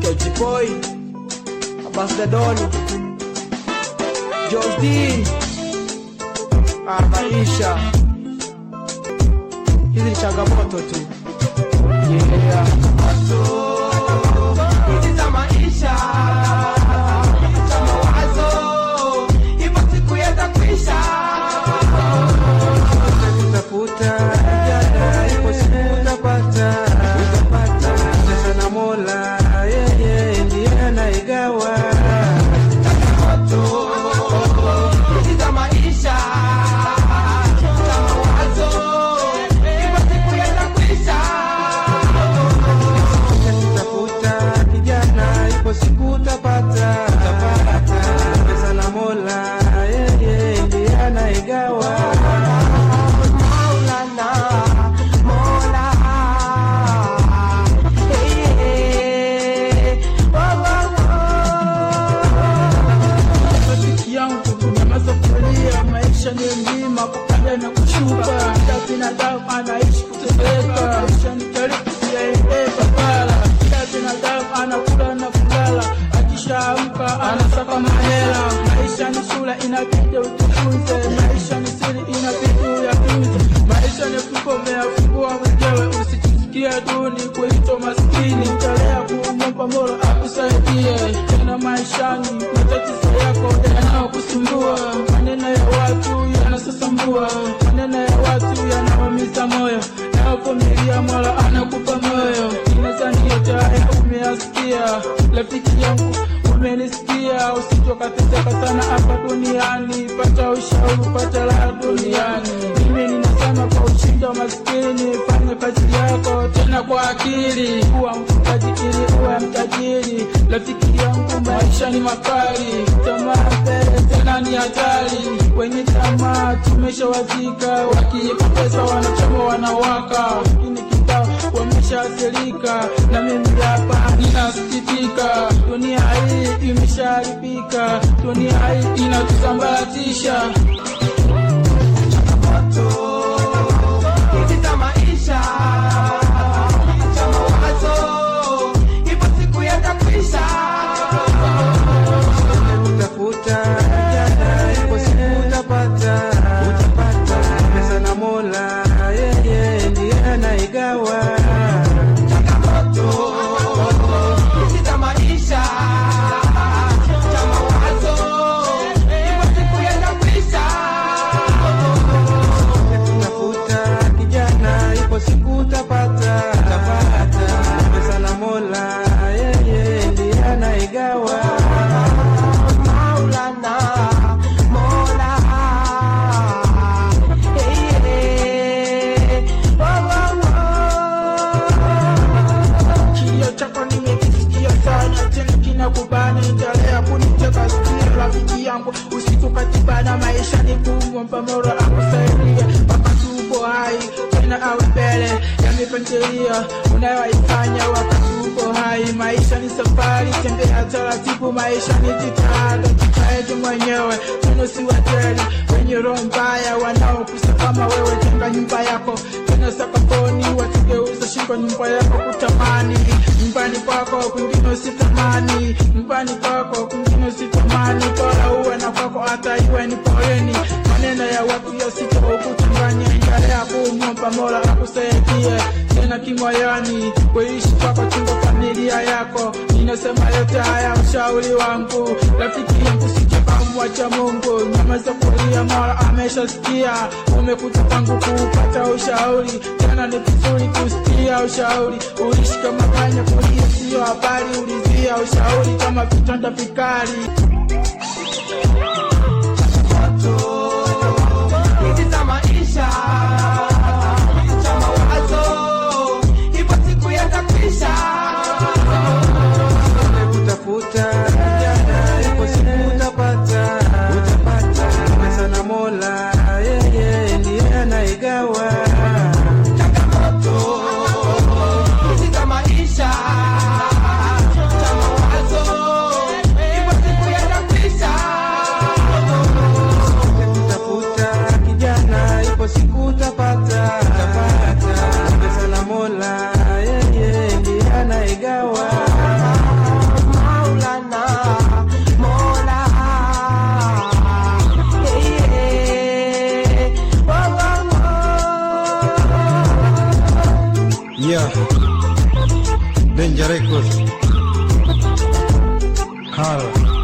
KG Boy, Abbas the Don, George Dean, maisha hizi ni changamoto tu. Yeah. Hizi za maisha za mawazo, ipo siku yatakwisha. Utafuta jana, ipo siku utapata. Pesa na Mola, yeye ndiye anaigawa. Hizi za maisha za mawazo, ipo siku yatakwisha. Utafuta kijana, ipo siku utapata. Pesa na Mola, yeye ndiye anaigawa. Maisha ni mlima kupanda na kushuka, kila binadamu anaishi kuteseka. Maisha ni karibu siyaendeka pala, kila binadamu anakula na kulala, akishaamka anasaka mahela. Maisha ni shule inabidi ujifunze, maisha ni siri inabidi uyatunze. Maisha ni funguo umeyafungua mwenyewe, usijisikie duni kuitwa maskini. Endelea kumwomba Mola akusaidie, tena maishani matatizo yako yanayokusumbua. Maneno ya watu yanasasambua, maneno ya watu yanawamiza moyo, navumilia Mola anakupa moyo. Ninadhani yote haya umeyasikia, rafiki yangu umenisikia. Usitokateseka sana hapa duniani, pata ushauri, pata raha duniani. Mimi ninasema kwa ushinda maskini, fanya kazi yako tena kwa akili. Kuwa mfugaji ili uwe mtajiri, rafiki yangu maisha ni makali. Tamaa mbele tena ni hatari, wenye tamaa tumeshawazika. Wakiipa pesa wanachoma wanawaka, lakini kitao wameshaathirika. Na mimi hapa ninasikitika, dunia hii imeshaharibika, dunia hii inatusambaratisha. Hizi za maisha za mawazo, ipo siku yatakwisha. Utafuta jana, ipo siku utapata. Pesa na Mola, yeye ndiye anaigawa. Changamoto hizi za maisha za mawazo, ipo siku yatakwisha. Utafuta kijana, ipo siku utapata. Pesa na Mola, yeye ndiye anaigawa. Kubana endelea kuniteka sikio rafiki yangu, usitukatibana. Maisha ni kumwomba Mola akusaidie, wakati uko hai tena awe mbele ya mipangilio unayoifanya wakati uko hai. Maisha ni safari, tembea taratibu. Maisha ni jitihada, jitahidi mwenyewe, tena si wateli wenye roho mbaya wanaokusa kama wewe. Jenga nyumba yako tena sakafuni, watigeuza shingo nyumba yako kutamani. Nyumbani kwako kwingine usitamani, nyumbani kwako kwingine usitamani. Bora uwe na kwako hata iwe ni poleni, maneno ya watu yasikuchanganye. Endelea kumwomba Mola akusaidie tena kimoyoni, kuishi kwako chunga familia yako. Ninasema yote haya ushauri wangu, rafiki yangu sijakamwacha Mungu. Nyamaza kulia, Mola ameshasikia. Umekuja kwangu kupata ushauri, tena ni vizuri kusikia ushauri. Uishi kama kanya kulia sio habari, ulizia ushauri kama vitanda vikali. Hizi za maisha za mawazo, ipo siku yatakwisha. Utafuta jana, ipo siku utapata. Pesa na Mola, yeye ndiye anaigawa. Changamoto hizi za maisha za mawazo, ipo siku yatakwisha. Hala